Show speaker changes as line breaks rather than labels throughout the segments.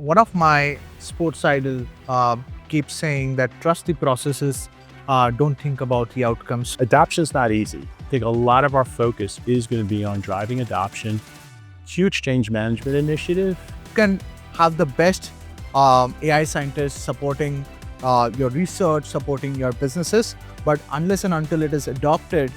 One of my sports idol keeps saying that trust the processes, don't think about the outcomes.
Adoption is not easy. I think a lot of our focus is going to be on driving adoption. Huge change management initiative.
You can have the best AI scientists supporting your research, supporting your businesses, but unless and until it is adopted,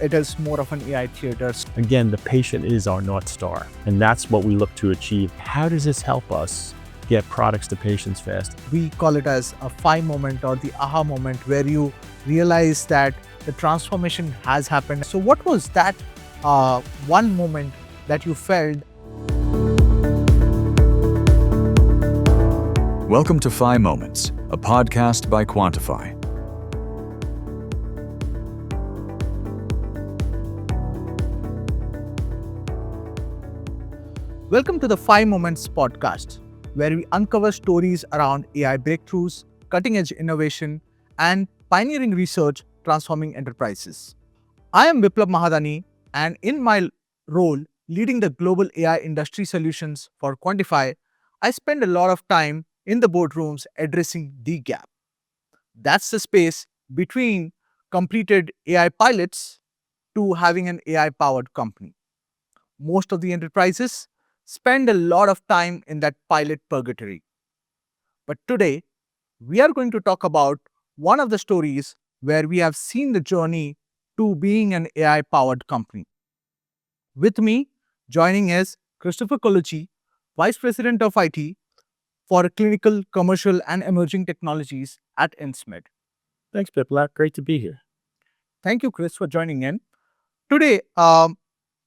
it is more of an AI theater.
Again, the patient is our North Star, and that's what we look to achieve. How does this help us get products to patients faster?
We call it as a phi moment or the aha moment, where you realize that the transformation has happened. So what was that one moment that you felt?
Welcome to Phi Moments, a podcast by Quantiphi.
Welcome to the Phi Moments podcast, where we uncover stories around AI breakthroughs, cutting-edge innovation, and pioneering research transforming enterprises. I am Biplab Mahadani, and in my role leading the global AI industry solutions for Quantiphi, I spend a lot of time in the boardrooms addressing the gap. That's the space between completed AI pilots to having an AI-powered company. Most of the enterprises spend a lot of time in that pilot purgatory. But today, we are going to talk about one of the stories where we have seen the journey to being an AI powered company. With me, joining is Christopher Colucci, Vice President of IT for Clinical, Commercial, and Emerging Technologies at Insmed.
Thanks, Biplab. Great to be here.
Thank you, Chris, for joining in. Today,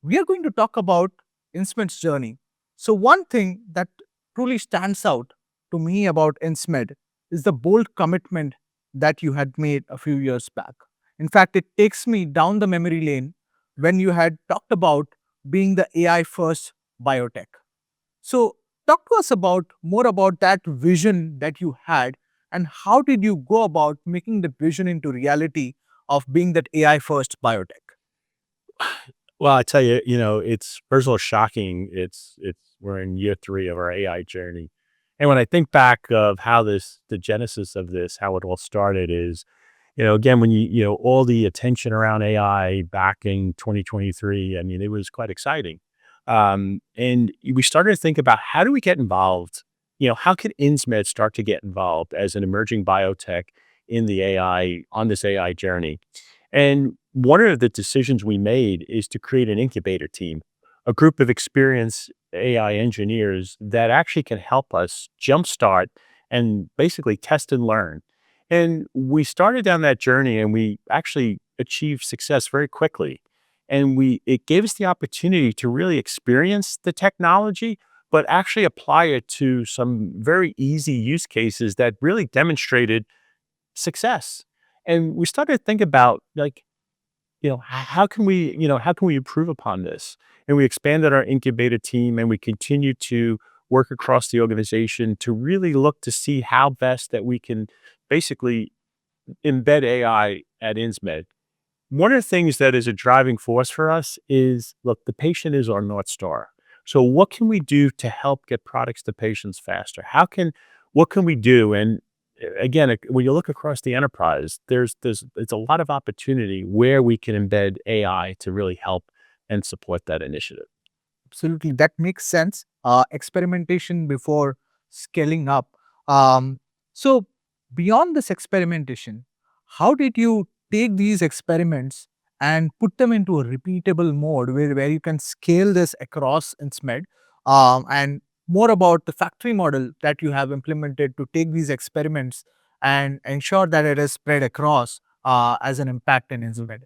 we are going to talk about Insmed's journey. So, one thing that truly stands out to me about Insmed is the bold commitment that you had made a few years back. In fact, it takes me down the memory lane when you had talked about being the AI first biotech. So, talk to us about more about that vision that you had and how did you go about making the vision into reality of being that AI first biotech?
Well, I tell you, it's first of all shocking. We're in year 3 of our AI journey. And when I think back of how the genesis of this, how it all started is, again, when all the attention around AI back in 2023, I mean, it was quite exciting. And we started to think about how do we get involved? How could Insmed start to get involved as an emerging biotech in the AI, on this AI journey? And one of the decisions we made is to create an incubator team, a group of experienced AI engineers that actually can help us jumpstart and basically test and learn. And we started down that journey and we actually achieved success very quickly. And it gave us the opportunity to really experience the technology, but actually apply it to some very easy use cases that really demonstrated success. And we started to think about how can we improve upon this? And we expanded our incubator team and we continue to work across the organization to really look to see how best that we can basically embed AI at Insmed. One of the things that is a driving force for us is, look, the patient is our North Star. So what can we do to help get products to patients faster? What can we do? And again, when you look across the enterprise, it's a lot of opportunity where we can embed AI to really help and support that initiative.
Absolutely, that makes sense. Experimentation before scaling up. So, beyond this experimentation, how did you take these experiments and put them into a repeatable mode where you can scale this across Insmed? And more about the factory model that you have implemented to take these experiments and ensure that it is spread across as an impact in Insmed.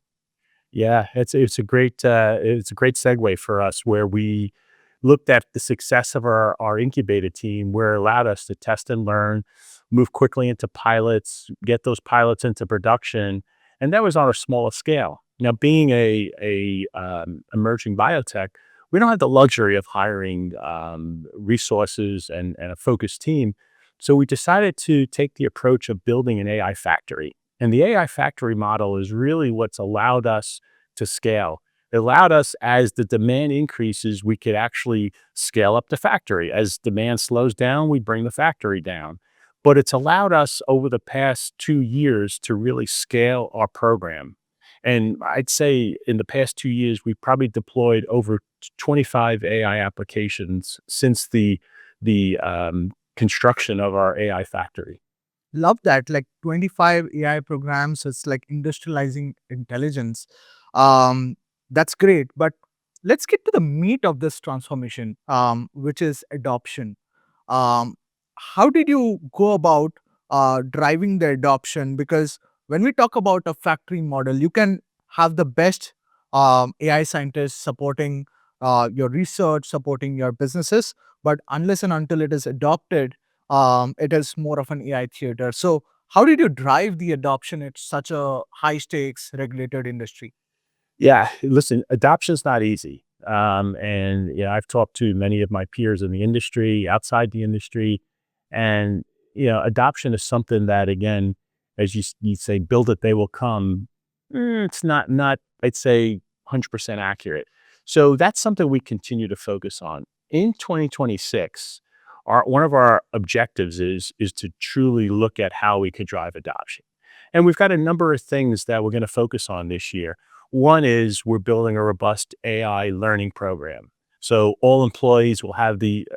Yeah, it's a great segue for us where we looked at the success of our incubator team, where it allowed us to test and learn, move quickly into pilots, get those pilots into production, and that was on a smaller scale. Now, being a emerging biotech, we don't have the luxury of hiring resources and a focused team, so we decided to take the approach of building an AI factory. And the AI factory model is really what's allowed us to scale. It allowed us, as the demand increases, we could actually scale up the factory. As demand slows down, we bring the factory down. But it's allowed us over the past 2 years to really scale our program. And I'd say in the past 2 years, we've probably deployed over 25 AI applications since the construction of our AI factory.
Love that. Like 25 AI programs, it's like industrializing intelligence. Um, that's great. But let's get to the meat of this transformation, which is adoption. Um, how did you go about driving the adoption? Because when we talk about a factory model, you can have the best AI scientists supporting your research, supporting your businesses, but unless and until it is adopted, it is more of an AI theater. So, how did you drive the adoption at such a high stakes regulated industry?
Yeah, listen, adoption's not easy. And I've talked to many of my peers in the industry, outside the industry, and adoption is something that, again, as you say, build it, they will come. It's not I'd say 100% accurate. So that's something we continue to focus on in 2026. One of our objectives is to truly look at how we could drive adoption, and we've got a number of things that we're going to focus on this year. One is we're building a robust AI learning program. So all employees will have the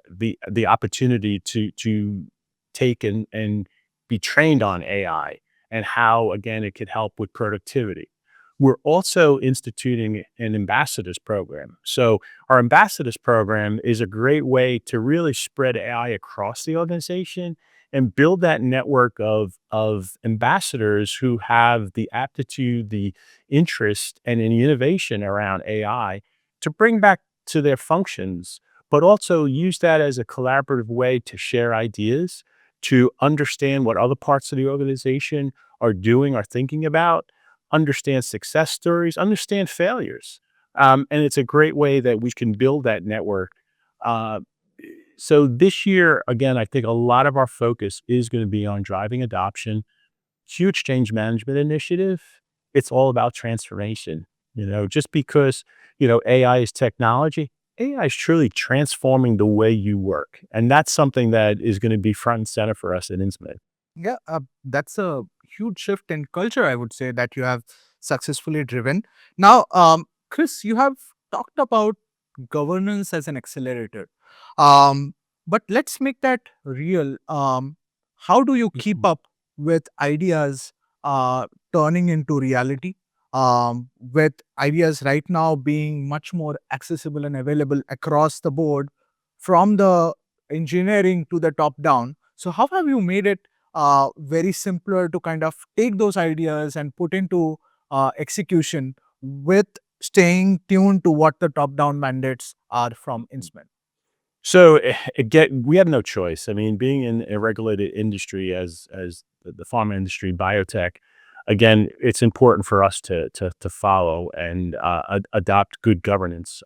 opportunity to take and be trained on AI and how, again, it could help with productivity. We're also instituting an ambassadors program. So our ambassadors program is a great way to really spread AI across the organization and build that network of ambassadors who have the aptitude, the interest, and any innovation around AI to bring back to their functions, but also use that as a collaborative way to share ideas, to understand what other parts of the organization are doing or thinking about, understand success stories, understand failures. And it's a great way that we can build that network. Uh, so this year, again, I think a lot of our focus is going to be on driving adoption. Huge change management initiative. It's all about transformation. Just because, AI is technology, AI is truly transforming the way you work. And that's something that is going to be front and center for us at Insmed.
Yeah, that's a huge shift in culture, I would say, that you have successfully driven. Now, Chris, you have talked about governance as an accelerator. Um, but let's make that real. How do you keep up with ideas turning into reality? With ideas right now being much more accessible and available across the board, from the engineering to the top down. So, how have you made it very simpler to kind of take those ideas and put into execution with staying tuned to what the top down mandates are from Insmed?
So again, we have no choice. I mean, being in a regulated industry as the pharma industry, biotech, again, it's important for us to follow and adopt good governance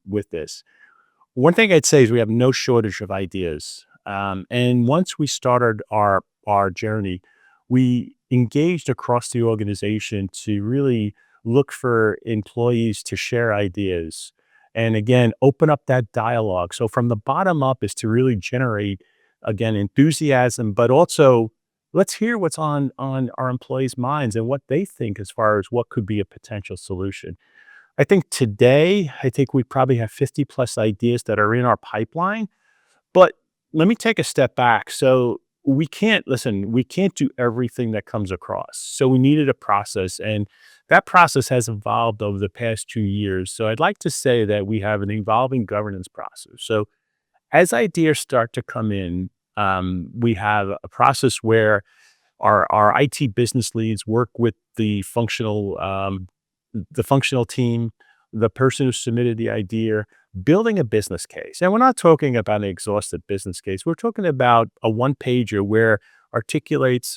with this. One thing I'd say is we have no shortage of ideas. And once we started our journey, we engaged across the organization to really look for employees to share ideas. And again, open up that dialogue. So from the bottom up is to really generate, again, enthusiasm, but also let's hear what's on our employees' minds and what they think as far as what could be a potential solution. I think we probably have 50 plus ideas that are in our pipeline, but let me take a step back. So we can't do everything that comes across. So we needed a process, and that process has evolved over the past 2 years. So I'd like to say that we have an evolving governance process. So as ideas start to come in, we have a process where our IT business leads work with the functional team, the person who submitted the idea, building a business case. And we're not talking about an exhaustive business case. We're talking about a one pager where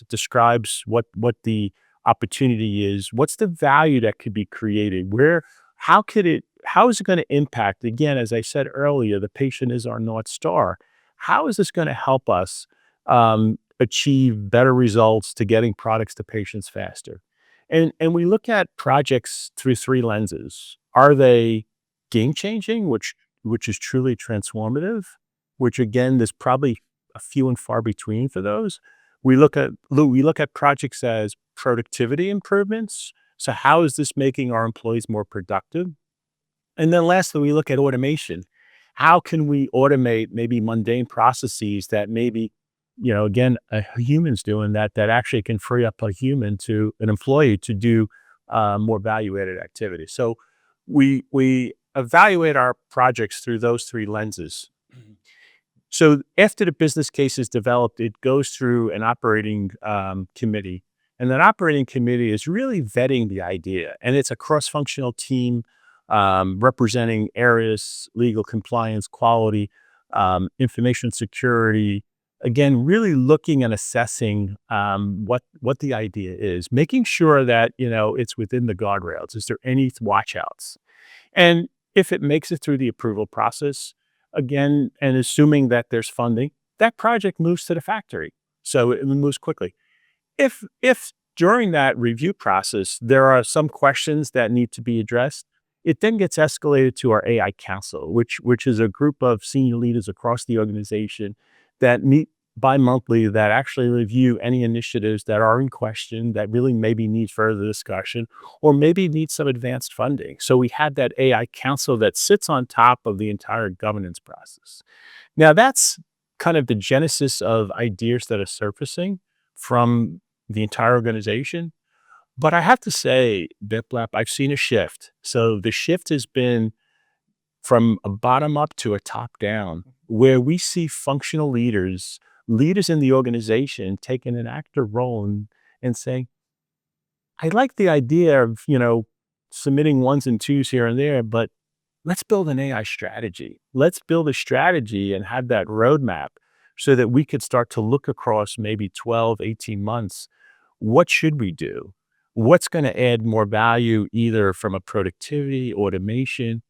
describes what the opportunity is, what's the value that could be created, how is it going to impact? Again, as I said earlier, the patient is our North Star. How is this going to help us achieve better results to getting products to patients faster? And we look at projects through three lenses. Are they game changing, which is truly transformative? Which again, there's probably a few and far between for those. We look at projects as productivity improvements. So how is this making our employees more productive? And then lastly, we look at automation. How can we automate maybe mundane processes that maybe, again, a human's doing that actually can free up an employee to do more value-added activities. So we evaluate our projects through those three lenses. So after the business case is developed, it goes through an operating committee, and that operating committee is really vetting the idea, and it's a cross-functional team representing areas, legal compliance, quality, information security. Again, really looking and assessing what the idea is, making sure that it's within the guardrails. Is there any watchouts? And if it makes it through the approval process, again, and assuming that there's funding, that project moves to the factory. So it moves quickly. If during that review process, there are some questions that need to be addressed, it then gets escalated to our AI council, which is a group of senior leaders across the organization that meet bi-monthly, that actually review any initiatives that are in question that really maybe need further discussion or maybe need some advanced funding. So we had that AI council that sits on top of the entire governance process. Now that's kind of the genesis of ideas that are surfacing from the entire organization. But I have to say, Biplab, I've seen a shift. So the shift has been from a bottom up to a top down, where we see functional leaders in the organization taking an active role and saying, I like the idea of, submitting ones and twos here and there, but let's build an AI strategy. Let's build a strategy and have that roadmap so that we could start to look across maybe 12, 18 months. What should we do? What's going to add more value, either from a productivity, automation,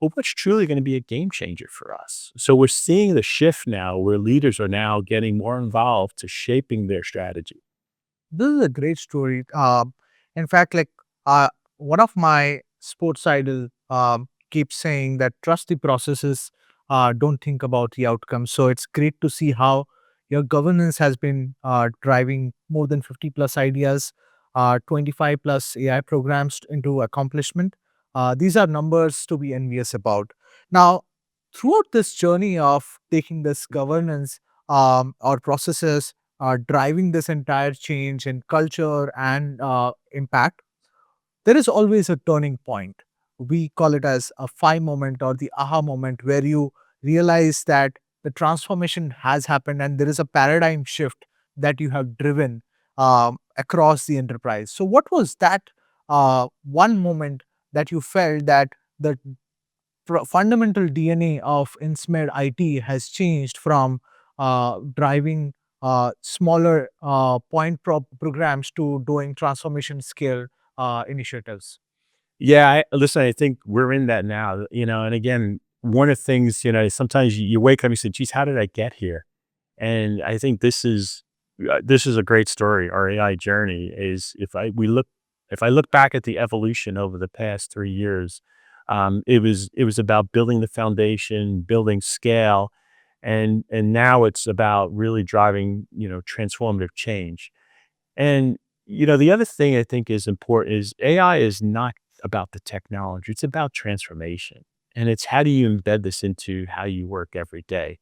or what's truly going to be a game changer for us? So we're seeing the shift now where leaders are now getting more involved to shaping their strategy.
This is a great story. In fact, uh, one of my sports idol keeps saying that trust the processes, don't think about the outcome. So it's great to see how your governance has been driving more than 50 plus ideas, 25 plus AI programs into accomplishment. These are numbers to be envious about. Now, throughout this journey of taking this governance or processes driving this entire change in culture and impact, there is always a turning point. We call it as a phi moment or the aha moment, where you realize that the transformation has happened and there is a paradigm shift that you have driven across the enterprise. So, what was that one moment that you felt that the fundamental DNA of Insmed IT has changed from driving smaller programs to doing transformation scale initiatives?
Yeah, listen, I think we're in that now, and again, one of the things, sometimes you wake up and you say, geez, how did I get here? And I think this is a great story. Our AI journey is, if I look back at the evolution over the past 3 years, it was about building the foundation, building scale, and now it's about really driving, transformative change. And, the other thing I think is important is AI is not about the technology. It's about transformation. And it's how do you embed this into how you work every day?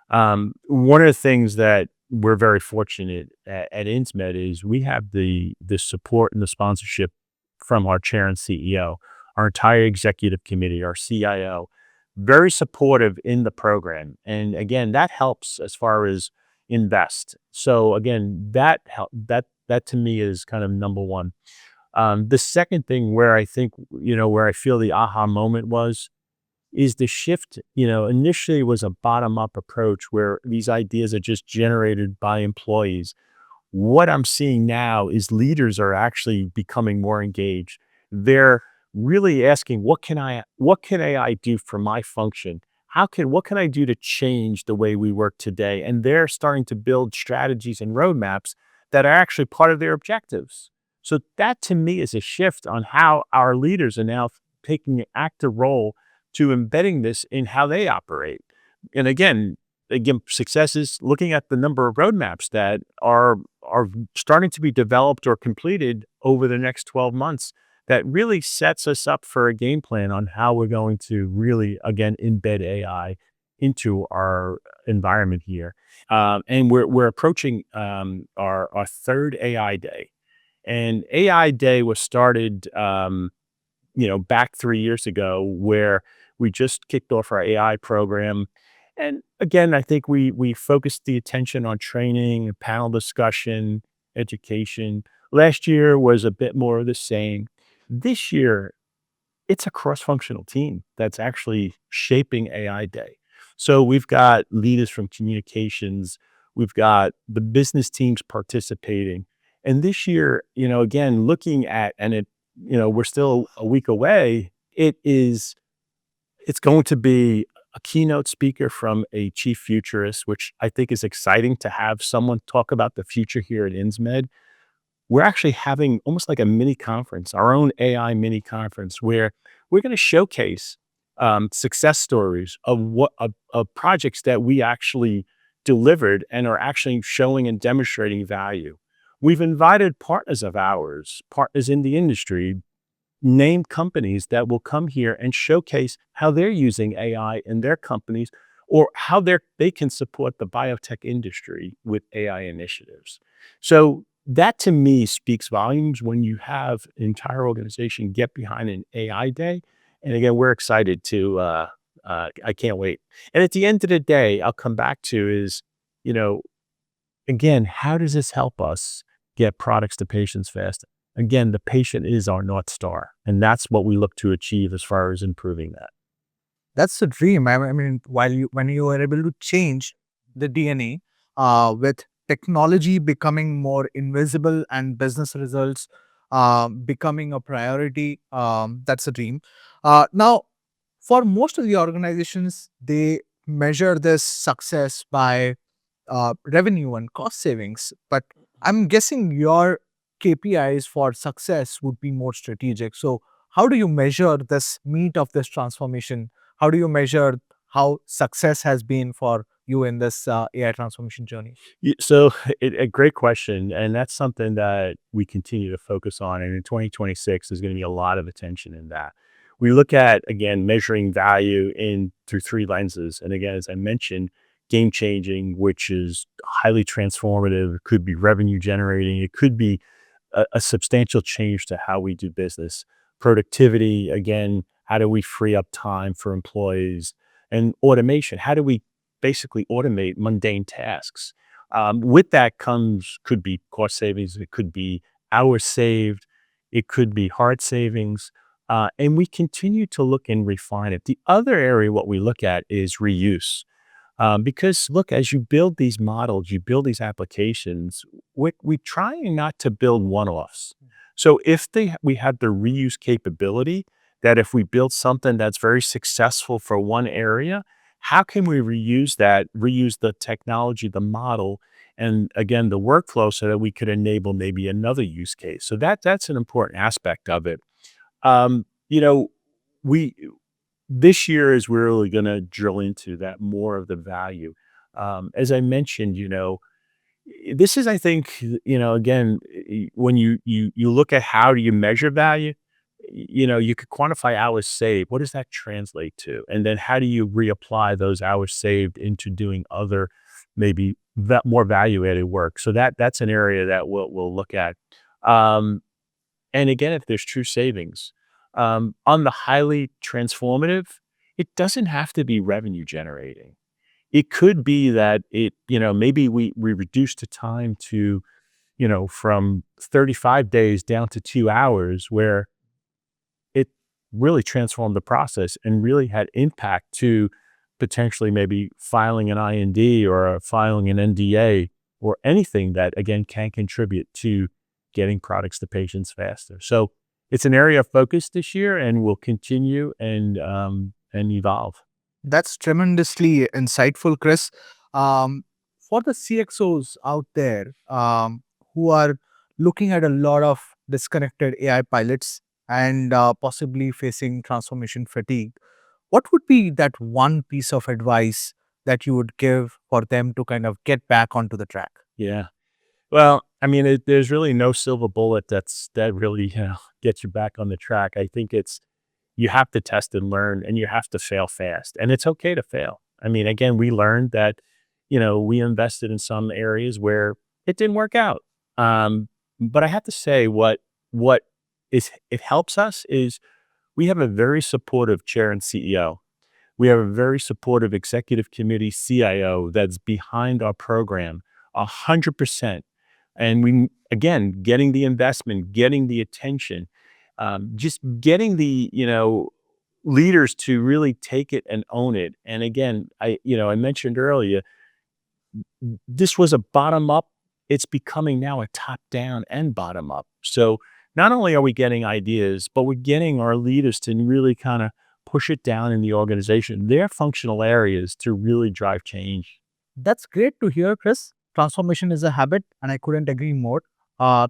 One of the things that we're very fortunate at Insmed is we have the support and the sponsorship from our chair and CEO, our entire executive committee, our CIO, very supportive in the program. And again, that helps as far as invest. So again, that to me is kind of number one. The second thing where I think, where I feel the aha moment is the shift. Initially was a bottom up approach where these ideas are just generated by employees. What I'm seeing now is leaders are actually becoming more engaged. They're really asking, what can AI do for my function? What can I do to change the way we work today? And they're starting to build strategies and roadmaps that are actually part of their objectives. So that to me is a shift on how our leaders are now taking an active role to embedding this in how they operate. And again, successes looking at the number of roadmaps that are starting to be developed or completed over the next 12 months that really sets us up for a game plan on how we're going to really, again, embed AI into our environment here. And we're approaching our third AI day. And AI Day was started, back 3 years ago, where we just kicked off our AI program. And again, I think we focused the attention on training, panel discussion, education. Last year was a bit more of the same. This year, it's a cross-functional team that's actually shaping AI Day. So we've got leaders from communications, we've got the business teams participating. And this year, again, looking at, and we're still a week away, it's going to be a keynote speaker from a chief futurist, which I think is exciting to have someone talk about the future here at Insmed. We're actually having almost like a mini conference, our own AI mini conference, where we're going to showcase success stories of projects that we actually delivered and are actually showing and demonstrating value. We've invited partners of ours, partners in the industry, named companies that will come here and showcase how they're using AI in their companies or how they can support the biotech industry with AI initiatives. So that to me speaks volumes when you have an entire organization get behind an AI day. And again, we're excited to, I can't wait. And at the end of the day, I'll come back to is, you know, again, how does this help us get products to patients faster? Again, the patient is our North Star, and that's what we look to achieve as far as improving that.
That's the dream. I mean, when you are able to change the DNA with technology becoming more invisible and business results becoming a priority, that's a dream. Now, for most of the organizations, they measure this success by revenue and cost savings. But I'm guessing your KPIs for success would be more strategic. So, how do you measure this meat of this transformation? How do you measure how success has been for you in this AI transformation journey?
So, a great question, and that's something that we continue to focus on. And in 2026, there's going to be a lot of attention in that. We look at again measuring value in through three lenses, and again, as I mentioned, game changing, which is highly transformative. It could be revenue generating. It could be a substantial change to how we do business. Productivity, again, how do we free up time for employees? And automation, how do we basically automate mundane tasks? With that could be cost savings, it could be hours saved, it could be hard savings. And we continue to look and refine it. The other area, what we look at is reuse. Because look, as you build these models, you build these applications, we trying not to build one-offs. So if we have the reuse capability, that if we build something that's very successful for one area, how can we reuse that, reuse the technology, the model, and again, the workflow so that we could enable maybe another use case. So that's an important aspect of it. You know, we this year is we're really going to drill into that more of the value. As I mentioned, this is, I think, again, when you look at how do you measure value, you could quantify hours saved. What does that translate to? And then how do you reapply those hours saved into doing other, maybe more value added work? So that's an area that we'll look at. And again, if there's true savings, on the highly transformative, it doesn't have to be revenue generating. It could be that maybe we reduce the time to, from 35 days down to 2 hours, where it really transformed the process and really had impact to potentially maybe filing an IND or filing an NDA or anything that, again, can contribute to getting products to patients faster. So it's an area of focus this year and will continue and evolve.
That's tremendously insightful, Chris. For the CXOs out there who are looking at a lot of disconnected AI pilots and possibly facing transformation fatigue, what would be that one piece of advice that you would give for them to kind of get back onto the track?
Yeah. Well, I mean, there's really no silver bullet that really, gets you back on the track. I think you have to test and learn, and you have to fail fast, and it's okay to fail. I mean, again, we learned that, we invested in some areas where it didn't work out. But I have to say, what it helps us is we have a very supportive chair and CEO. We have a very supportive executive committee CIO that's behind our program 100%. And again, getting the investment, getting the attention, just getting the, leaders to really take it and own it. And again, I mentioned earlier, this was a bottom up. It's becoming now a top down and bottom up. So not only are we getting ideas, but we're getting our leaders to really kind of push it down in the organization, their functional areas, to really drive change.
That's great to hear, Chris. Transformation is a habit, and I couldn't agree more.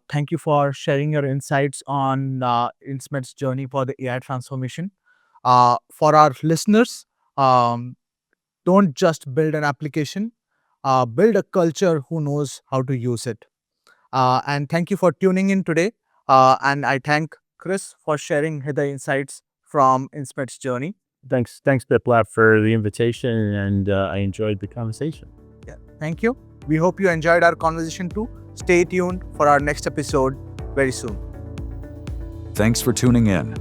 Thank you for sharing your insights on Insmed's journey for the AI transformation. For our listeners, don't just build an application, build a culture who knows how to use it. And thank you for tuning in today. And I thank Chris for sharing the insights from Insmed's journey.
Thanks, Biplab, for the invitation, and I enjoyed the conversation.
Yeah, thank you. We hope you enjoyed our conversation too. Stay tuned for our next episode very soon.
Thanks for tuning in.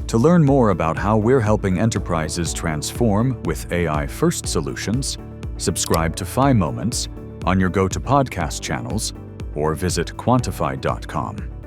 To learn more about how we're helping enterprises transform with AI-first solutions, subscribe to Phi Moments on your go-to podcast channels or visit quantiphi.com.